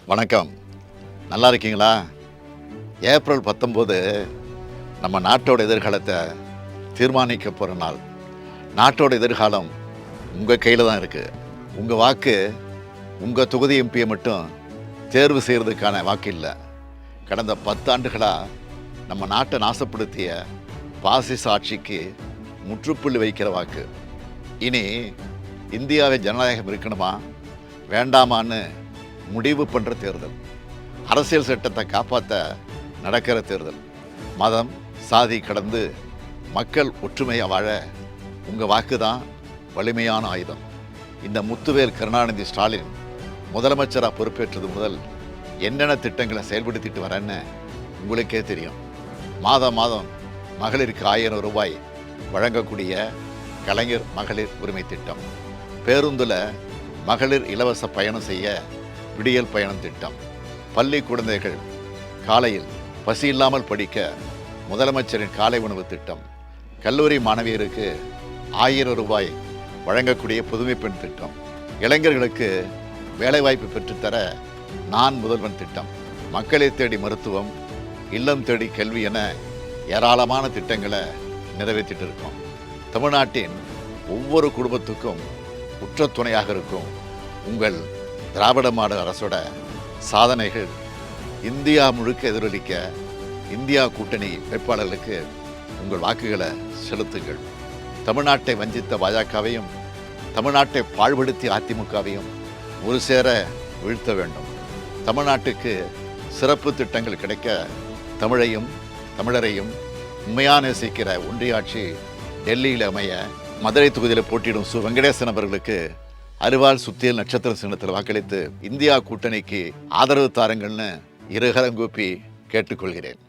வணக்கம். நல்லா இருக்கீங்களா? ஏப்ரல் 19 நம்ம நாட்டோட எதிர்காலத்தை தீர்மானிக்க போகிற நாள். நாட்டோட எதிர்காலம் உங்கள் கையில் தான் இருக்குது. உங்கள் வாக்கு உங்கள் தொகுதி எம்பியை மட்டும் தேர்வு செய்கிறதுக்கான வாக்கு இல்லை. கடந்த 10 ஆண்டுகளாக நம்ம நாட்டை நாசப்படுத்திய பாசிச ஆட்சிக்கு முற்றுப்புள்ளி வைக்கிற வாக்கு. இனி இந்தியாவில் ஜனநாயகம் இருக்கணுமா வேண்டாமான்னு முடிவு பண்ணுற தேர்தல். அரசியல் சட்டத்தை காப்பாற்ற நடக்கிற தேர்தல். மதம் சாதி கடந்து மக்கள் ஒற்றுமையாக வாழ உங்கள் வாக்கு தான் வலிமையான ஆயுதம். இந்த முத்துவேல் கருணாநிதி ஸ்டாலின் முதலமைச்சராக பொறுப்பேற்றது முதல் என்னென்ன திட்டங்களை செயல்படுத்திட்டு வரேன்னு உங்களுக்கே தெரியும். மாதம் மகளிருக்கு 1000 ரூபாய் வழங்கக்கூடிய கலைஞர் மகளிர் உரிமை திட்டம், பேருந்தில் மகளிர் இலவச பயணம் செய்ய விடியல் பயணம் திட்டம், பள்ளி குழந்தைகள் காலையில் பசி இல்லாமல் படிக்க முதலமைச்சரின் காலை உணவு திட்டம், கல்லூரி மாணவியருக்கு 1000 ரூபாய் வழங்கக்கூடிய புதுமை பெண் திட்டம், இளைஞர்களுக்கு வேலைவாய்ப்பு பெற்றுத்தர நான் முதல்வன் திட்டம், மக்களை தேடி மருத்துவம், இல்லம் தேடி கல்வி என ஏராளமான திட்டங்களை நிறைவேற்றிட்டு இருக்கோம். தமிழ்நாட்டின் ஒவ்வொரு குடும்பத்துக்கும் உற்ற துணையாக இருக்கும் உங்கள் திராவிட மாடல் அரசோட சாதனைகள் இந்தியா முழுக்க எதிரொலிக்க இந்தியா கூட்டணி வேட்பாளர்களுக்கு உங்கள் வாக்குகளை செலுத்துங்கள். தமிழ்நாட்டை வஞ்சித்த பாஜகவையும் தமிழ்நாட்டை பாழ்படுத்தி அதிமுகவையும் ஒரு சேர வீழ்த்த வேண்டும். தமிழ்நாட்டுக்கு சிறப்பு திட்டங்கள் கிடைக்க தமிழையும் தமிழரையும் உண்மையாக நேசிக்கிற ஒன்றியாட்சி டெல்லியில் அமைய மதுரை தொகுதியில் போட்டியிடும் வெங்கடேசன் அவர்களுக்கு அரிவாள் சுத்தியல் நட்சத்திர சின்னத்தில் வாக்களித்து இந்தியா கூட்டணிக்கு ஆதரவு தாருங்கள்னு இருகரம் கூப்பி கேட்டுக்கொள்கிறேன்.